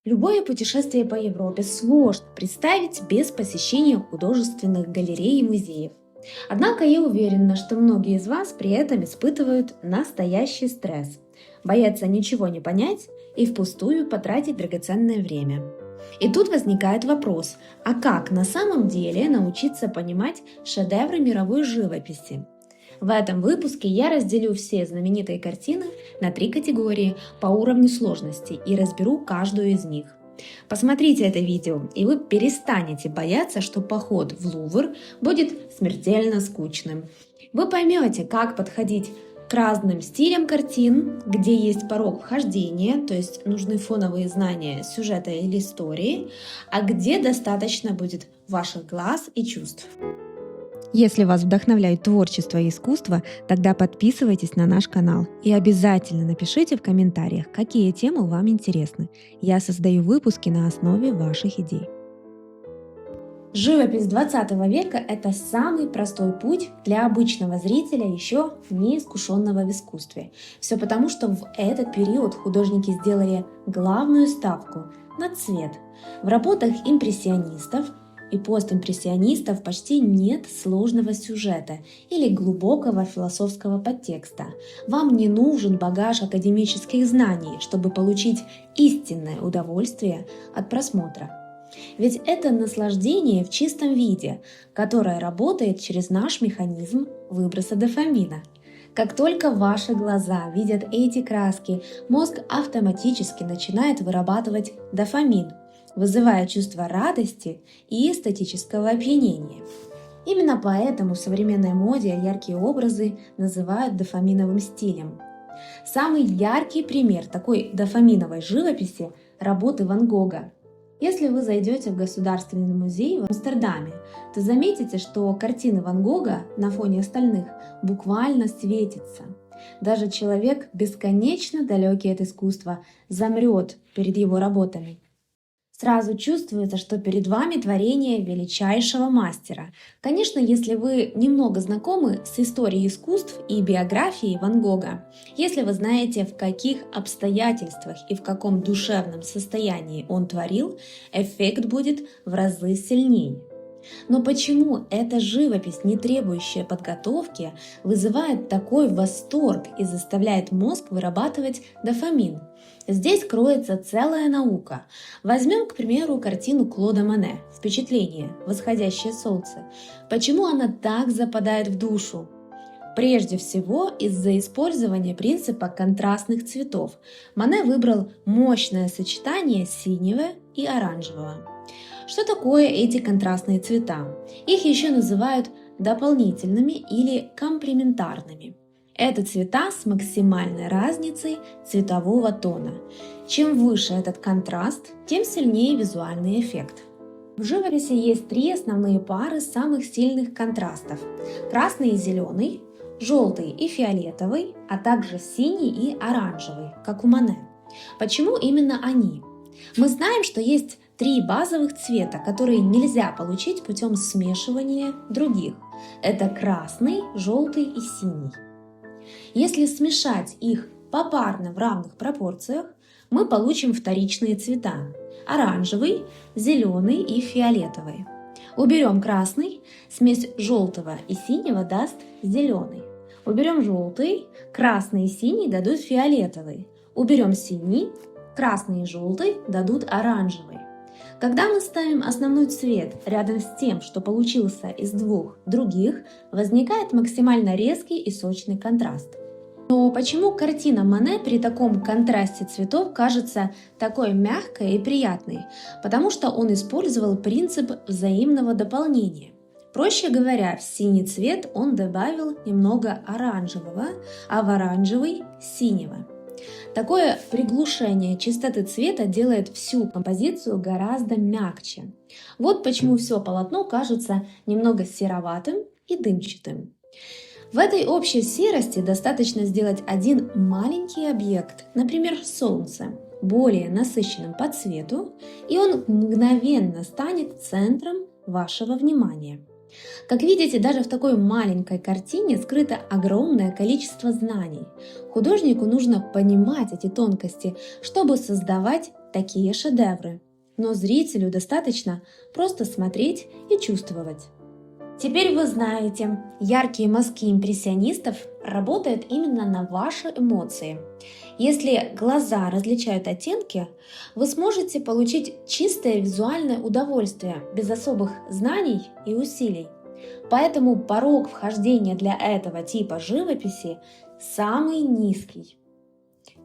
Любое путешествие по Европе сложно представить без посещения художественных галерей и музеев. Однако я уверена, что многие из вас при этом испытывают настоящий стресс, боятся ничего не понять и впустую потратить драгоценное время. И тут возникает вопрос, а как на самом деле научиться понимать шедевры мировой живописи? В этом выпуске я разделю все знаменитые картины на 3 категории по уровню сложности и разберу каждую из них. Посмотрите это видео, и вы перестанете бояться, что поход в Лувр будет смертельно скучным. Вы поймете, как подходить к разным стилям картин, где есть порог вхождения, то есть нужны фоновые знания сюжета или истории, а где достаточно будет ваших глаз и чувств. Если вас вдохновляет творчество и искусство, тогда подписывайтесь на наш канал и обязательно напишите в комментариях, какие темы вам интересны. Я создаю выпуски на основе ваших идей. Живопись 20 века – это самый простой путь для обычного зрителя, еще не искушенного в искусстве. Все потому, что в этот период художники сделали главную ставку на цвет. В работах импрессионистов и постимпрессионистов почти нет сложного сюжета или глубокого философского подтекста. Вам не нужен багаж академических знаний, чтобы получить истинное удовольствие от просмотра. Ведь это наслаждение в чистом виде, которое работает через наш механизм выброса дофамина. Как только ваши глаза видят эти краски, мозг автоматически начинает вырабатывать дофамин, вызывая чувство радости и эстетического опьянения. Именно поэтому в современной моде яркие образы называют дофаминовым стилем. Самый яркий пример такой дофаминовой живописи – работы Ван Гога. Если вы зайдете в Государственный музей в Амстердаме, то заметите, что картины Ван Гога на фоне остальных буквально светятся. Даже человек, бесконечно далекий от искусства, замрет перед его работами. Сразу чувствуется, что перед вами творение величайшего мастера. Конечно, если вы немного знакомы с историей искусств и биографией Ван Гога, если вы знаете, в каких обстоятельствах и в каком душевном состоянии он творил, эффект будет в разы сильнее. Но почему эта живопись, не требующая подготовки, вызывает такой восторг и заставляет мозг вырабатывать дофамин? Здесь кроется целая наука. Возьмем, к примеру, картину Клода Моне «Впечатление. Восходящее солнце». Почему она так западает в душу? Прежде всего из-за использования принципа контрастных цветов. Моне выбрал мощное сочетание синего и оранжевого. Что такое эти контрастные цвета? Их еще называют дополнительными или комплементарными. Это цвета с максимальной разницей цветового тона. Чем выше этот контраст, тем сильнее визуальный эффект. В живописи есть 3 основные пары самых сильных контрастов: красный и зеленый, желтый и фиолетовый, а также синий и оранжевый, как у Моне. Почему именно они? Мы знаем, что есть 3 базовых цвета, которые нельзя получить путем смешивания других. Это красный, желтый и синий. Если смешать их попарно в равных пропорциях, мы получим вторичные цвета – оранжевый, зеленый и фиолетовый. Уберем красный, смесь желтого и синего даст зеленый. Уберем желтый, красный и синий дадут фиолетовый. Уберем синий, красный и желтый дадут оранжевый. Когда мы ставим основной цвет рядом с тем, что получился из 2 других, возникает максимально резкий и сочный контраст. Но почему картина Моне при таком контрасте цветов кажется такой мягкой и приятной? Потому что он использовал принцип взаимного дополнения. Проще говоря, в синий цвет он добавил немного оранжевого, а в оранжевый – синего. Такое приглушение чистоты цвета делает всю композицию гораздо мягче. Вот почему все полотно кажется немного сероватым и дымчатым. В этой общей серости достаточно сделать один маленький объект, например, солнце, более насыщенным по цвету, и он мгновенно станет центром вашего внимания. Как видите, даже в такой маленькой картине скрыто огромное количество знаний. Художнику нужно понимать эти тонкости, чтобы создавать такие шедевры. Но зрителю достаточно просто смотреть и чувствовать. Теперь вы знаете, яркие мазки импрессионистов работают именно на ваши эмоции. Если глаза различают оттенки, вы сможете получить чистое визуальное удовольствие без особых знаний и усилий. Поэтому порог вхождения для этого типа живописи самый низкий.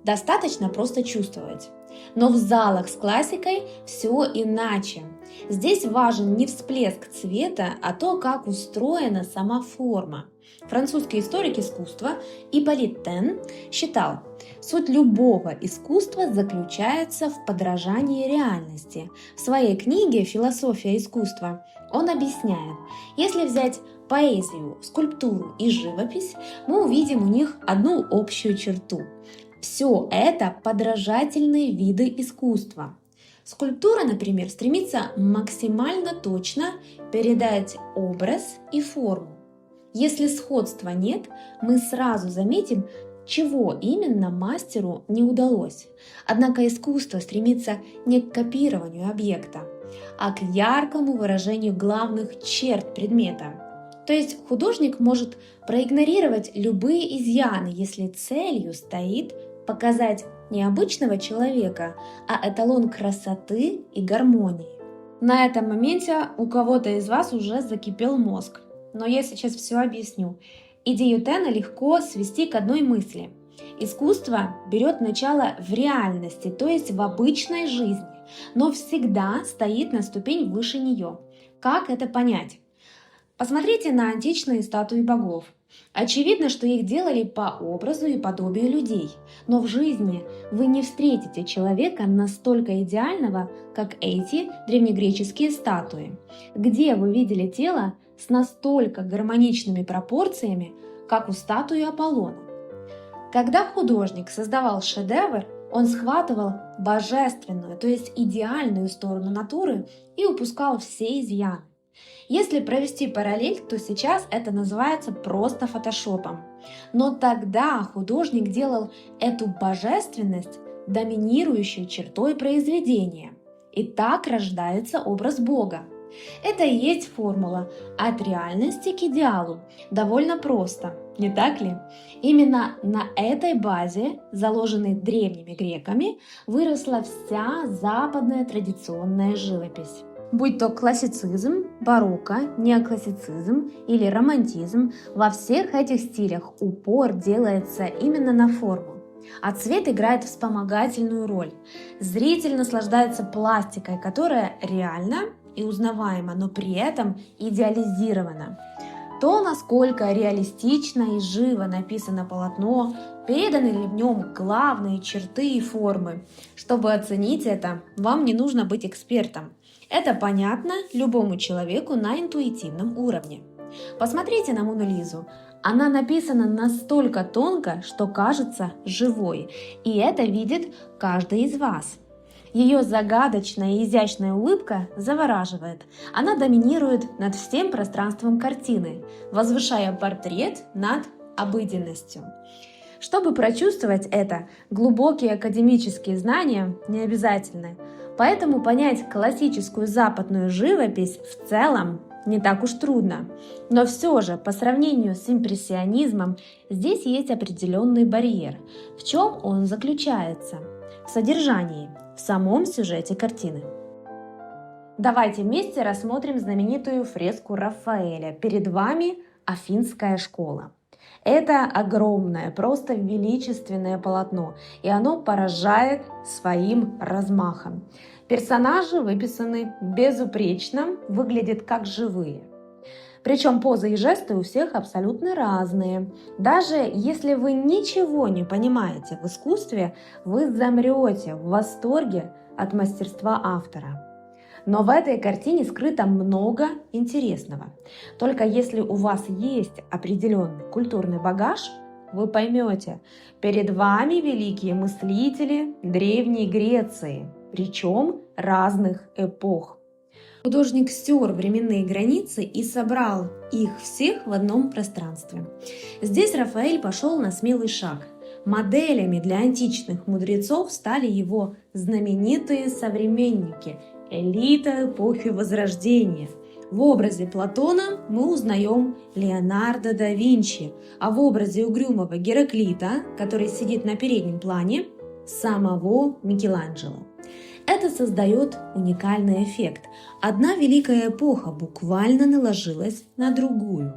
Достаточно просто чувствовать. Но в залах с классикой все иначе. Здесь важен не всплеск цвета, а то, как устроена сама форма. Французский историк искусства Ипполит Тен считал, суть любого искусства заключается в подражании реальности. В своей книге «Философия искусства» он объясняет, если взять поэзию, скульптуру и живопись, мы увидим у них одну общую черту. Все это подражательные виды искусства. Скульптура, например, стремится максимально точно передать образ и форму. Если сходства нет, мы сразу заметим, чего именно мастеру не удалось. Однако искусство стремится не к копированию объекта, а к яркому выражению главных черт предмета. То есть художник может проигнорировать любые изъяны, если целью стоит показать не обычного человека, а эталон красоты и гармонии. На этом моменте у кого-то из вас уже закипел мозг. Но я сейчас все объясню. Идею Тена легко свести к одной мысли. Искусство берет начало в реальности, то есть в обычной жизни, но всегда стоит на ступень выше нее. Как это понять? Посмотрите на античные статуи богов. Очевидно, что их делали по образу и подобию людей, но в жизни вы не встретите человека настолько идеального, как эти древнегреческие статуи. Где вы видели тело с настолько гармоничными пропорциями, как у статуи Аполлона? Когда художник создавал шедевр, он схватывал божественную, то есть идеальную сторону натуры и упускал все изъяны. Если провести параллель, то сейчас это называется просто фотошопом. Но тогда художник делал эту божественность доминирующей чертой произведения. И так рождается образ Бога. Это и есть формула от реальности к идеалу. Довольно просто, не так ли? Именно на этой базе, заложенной древними греками, выросла вся западная традиционная живопись. Будь то классицизм, барокко, неоклассицизм или романтизм, во всех этих стилях упор делается именно на форму, а цвет играет вспомогательную роль. Зритель наслаждается пластикой, которая реальна и узнаваема, но при этом идеализирована. То, насколько реалистично и живо написано полотно, переданы ли в нем главные черты и формы. Чтобы оценить это, вам не нужно быть экспертом. Это понятно любому человеку на интуитивном уровне. Посмотрите на Мону Лизу. Она написана настолько тонко, что кажется живой, и это видит каждый из вас. Ее загадочная и изящная улыбка завораживает. Она доминирует над всем пространством картины, возвышая портрет над обыденностью. Чтобы прочувствовать это, глубокие академические знания не обязательны. Поэтому понять классическую западную живопись в целом не так уж трудно. Но все же, по сравнению с импрессионизмом, здесь есть определенный барьер. В чем он заключается? В содержании, в самом сюжете картины. Давайте вместе рассмотрим знаменитую фреску Рафаэля «Перед вами Афинская школа». Это огромное, просто величественное полотно, и оно поражает своим размахом. Персонажи выписаны безупречно, выглядят как живые. Причем позы и жесты у всех абсолютно разные. Даже если вы ничего не понимаете в искусстве, вы замрете в восторге от мастерства автора. Но в этой картине скрыто много интересного. Только если у вас есть определенный культурный багаж, вы поймете, перед вами великие мыслители Древней Греции, причем разных эпох. Художник стер временные границы и собрал их всех в одном пространстве. Здесь Рафаэль пошел на смелый шаг. Моделями для античных мудрецов стали его знаменитые современники, элита эпохи Возрождения. В образе Платона мы узнаем Леонардо да Винчи, а в образе угрюмого Гераклита, который сидит на переднем плане, самого Микеланджело. Это создает уникальный эффект. Одна великая эпоха буквально наложилась на другую.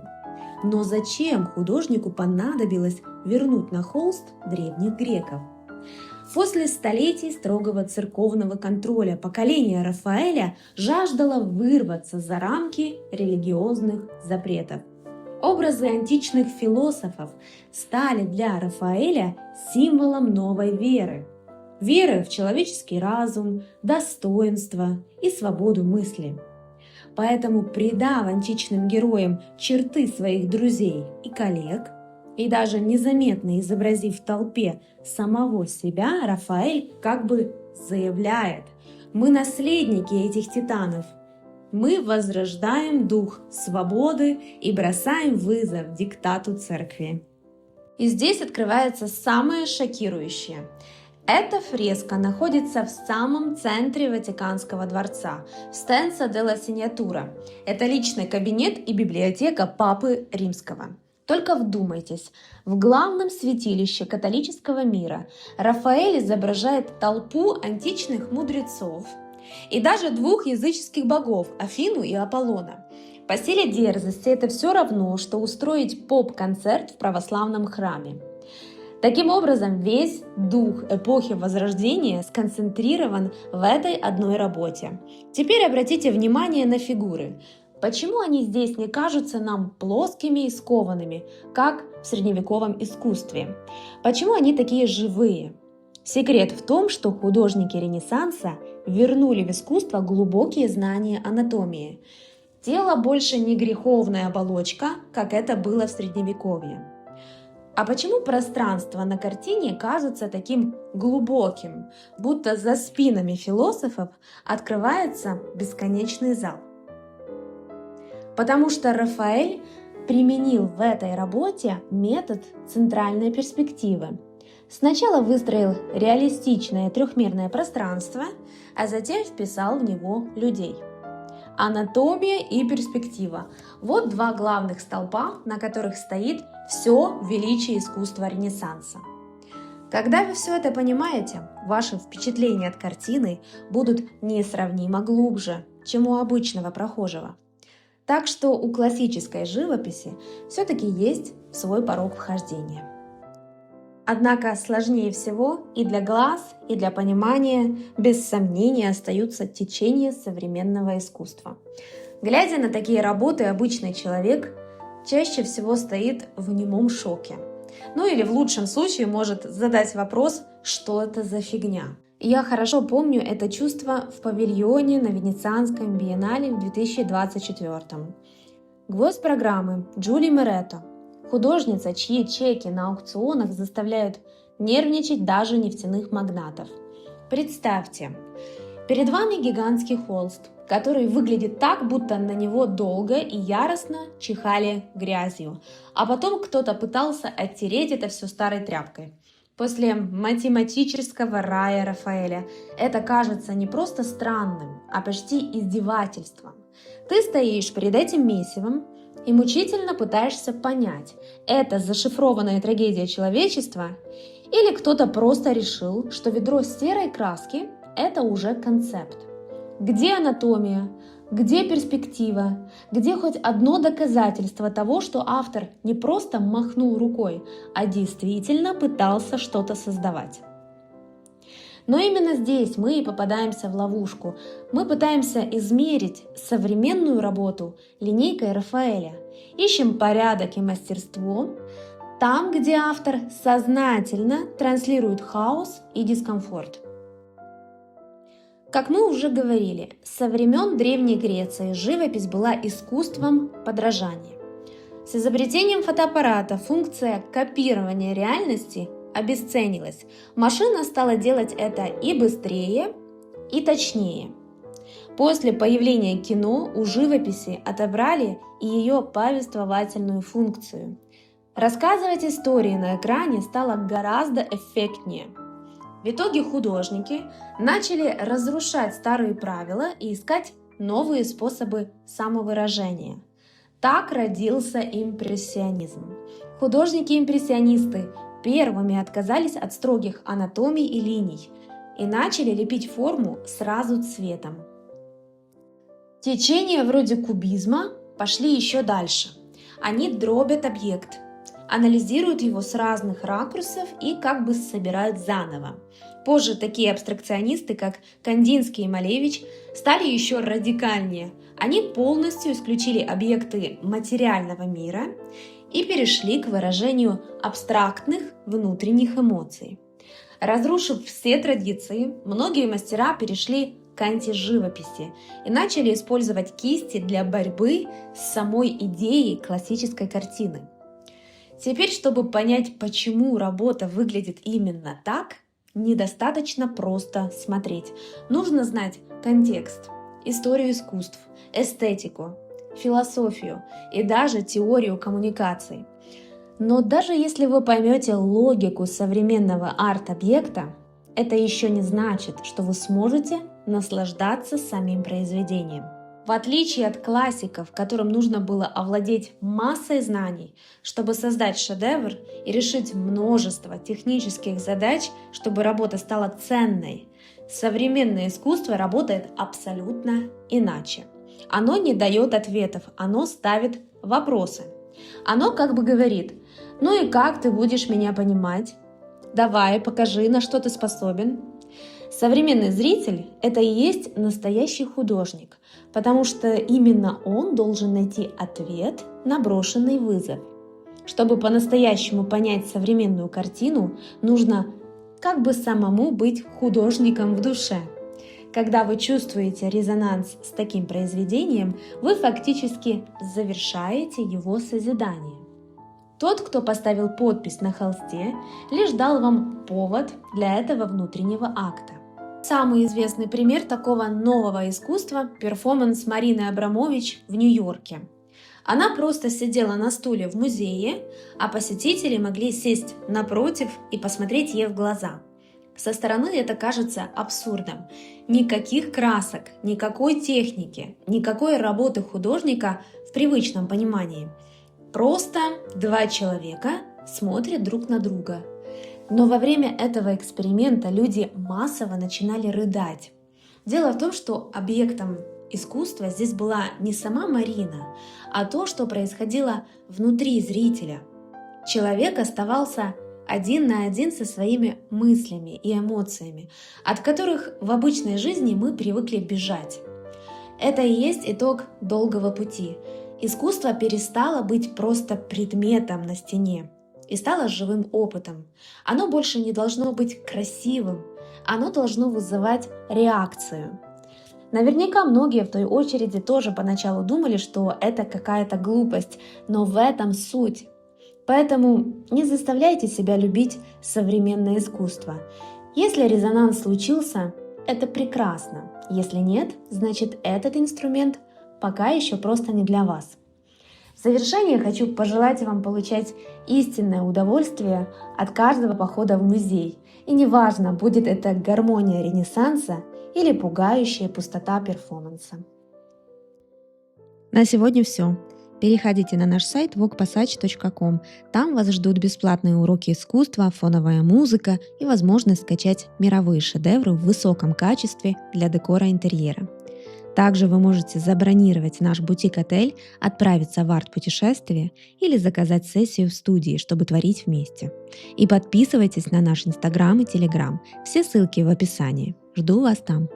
Но зачем художнику понадобилось вернуть на холст древних греков? После столетий строгого церковного контроля поколение Рафаэля жаждало вырваться за рамки религиозных запретов. Образы античных философов стали для Рафаэля символом новой веры. Веры в человеческий разум, достоинство и свободу мысли. Поэтому, придав античным героям черты своих друзей и коллег, и даже незаметно изобразив в толпе самого себя, Рафаэль как бы заявляет: «Мы наследники этих титанов, мы возрождаем дух свободы и бросаем вызов диктату церкви». И здесь открывается самое шокирующее. Эта фреска находится в самом центре Ватиканского дворца, в Станца делла Синьятура. Это личный кабинет и библиотека Папы Римского. Только вдумайтесь, в главном святилище католического мира Рафаэль изображает толпу античных мудрецов и даже двух языческих богов – Афину и Аполлона. По силе дерзости это все равно, что устроить поп-концерт в православном храме. Таким образом, весь дух эпохи Возрождения сконцентрирован в этой одной работе. Теперь обратите внимание на фигуры. Почему они здесь не кажутся нам плоскими и скованными, как в средневековом искусстве? Почему они такие живые? Секрет в том, что художники Ренессанса вернули в искусство глубокие знания анатомии. Тело больше не греховная оболочка, как это было в Средневековье. А почему пространство на картине кажется таким глубоким, будто за спинами философов открывается бесконечный зал? Потому что Рафаэль применил в этой работе метод центральной перспективы. Сначала выстроил реалистичное трехмерное пространство, а затем вписал в него людей. Анатомия и перспектива – вот два главных столпа, на которых стоит все величие искусства Ренессанса. Когда вы все это понимаете, ваши впечатления от картины будут несравнимо глубже, чем у обычного прохожего. Так что у классической живописи все-таки есть свой порог вхождения. Однако сложнее всего и для глаз, и для понимания без сомнения остаются течения современного искусства. Глядя на такие работы, обычный человек чаще всего стоит в немом шоке. Ну или в лучшем случае может задать вопрос, что это за фигня. Я хорошо помню это чувство в павильоне на Венецианском биеннале в 2024. Гвоздь программы Джули Моретто. Художница, чьи чеки на аукционах заставляют нервничать даже нефтяных магнатов. Представьте, перед вами гигантский холст, который выглядит так, будто на него долго и яростно чихали грязью, а потом кто-то пытался оттереть это все старой тряпкой. После математического рая Рафаэля это кажется не просто странным, а почти издевательством. Ты стоишь перед этим месивом и мучительно пытаешься понять, это зашифрованная трагедия человечества или кто-то просто решил, что ведро серой краски – это уже концепт. Где анатомия? Где перспектива? Где хоть одно доказательство того, что автор не просто махнул рукой, а действительно пытался что-то создавать? Но именно здесь мы и попадаемся в ловушку. Мы пытаемся измерить современную работу линейкой Рафаэля. Ищем порядок и мастерство там, где автор сознательно транслирует хаос и дискомфорт. Как мы уже говорили, со времен Древней Греции живопись была искусством подражания. С изобретением фотоаппарата функция копирования реальности обесценилась. Машина стала делать это и быстрее, и точнее. После появления кино у живописи отобрали и ее повествовательную функцию. Рассказывать истории на экране стало гораздо эффектнее. В итоге художники начали разрушать старые правила и искать новые способы самовыражения. Так родился импрессионизм. Художники-импрессионисты первыми отказались от строгих анатомий и линий и начали лепить форму сразу цветом. Течения вроде кубизма пошли еще дальше. Они дробят объект, анализируют его с разных ракурсов и как бы собирают заново. Позже такие абстракционисты, как Кандинский и Малевич, стали еще радикальнее. Они полностью исключили объекты материального мира и перешли к выражению абстрактных внутренних эмоций. Разрушив все традиции, многие мастера перешли к антиживописи и начали использовать кисти для борьбы с самой идеей классической картины. Теперь, чтобы понять, почему работа выглядит именно так, недостаточно просто смотреть. Нужно знать контекст, историю искусств, эстетику, философию и даже теорию коммуникаций. Но даже если вы поймете логику современного арт-объекта, это еще не значит, что вы сможете наслаждаться самим произведением. В отличие от классиков, которым нужно было овладеть массой знаний, чтобы создать шедевр и решить множество технических задач, чтобы работа стала ценной, современное искусство работает абсолютно иначе. Оно не дает ответов, оно ставит вопросы. Оно как бы говорит: «Ну и как ты будешь меня понимать? Давай, покажи, на что ты способен». Современный зритель – это и есть настоящий художник, потому что именно он должен найти ответ на брошенный вызов. Чтобы по-настоящему понять современную картину, нужно как бы самому быть художником в душе. Когда вы чувствуете резонанс с таким произведением, вы фактически завершаете его созидание. Тот, кто поставил подпись на холсте, лишь дал вам повод для этого внутреннего акта. Самый известный пример такого нового искусства – перформанс Марины Абрамович в Нью-Йорке. Она просто сидела на стуле в музее, а посетители могли сесть напротив и посмотреть ей в глаза. Со стороны это кажется абсурдом. Никаких красок, никакой техники, никакой работы художника в привычном понимании. Просто два человека смотрят друг на друга. Но во время этого эксперимента люди массово начинали рыдать. Дело в том, что объектом искусства здесь была не сама Марина, а то, что происходило внутри зрителя. Человек оставался один на один со своими мыслями и эмоциями, от которых в обычной жизни мы привыкли бежать. Это и есть итог долгого пути. Искусство перестало быть просто предметом на стене и стало живым опытом. Оно больше не должно быть красивым, оно должно вызывать реакцию. Наверняка многие в той очереди тоже поначалу думали, что это какая-то глупость, но в этом суть. Поэтому не заставляйте себя любить современное искусство. Если резонанс случился, это прекрасно. Если нет, значит этот инструмент пока еще просто не для вас. В завершение хочу пожелать вам получать истинное удовольствие от каждого похода в музей. И неважно, будет это гармония Ренессанса или пугающая пустота перформанса. На сегодня все. Переходите на наш сайт voguepassage.com. Там вас ждут бесплатные уроки искусства, фоновая музыка и возможность скачать мировые шедевры в высоком качестве для декора интерьера. Также вы можете забронировать наш бутик-отель, отправиться в арт-путешествие или заказать сессию в студии, чтобы творить вместе. И подписывайтесь на наш Инстаграм и Телеграм. Все ссылки в описании. Жду вас там.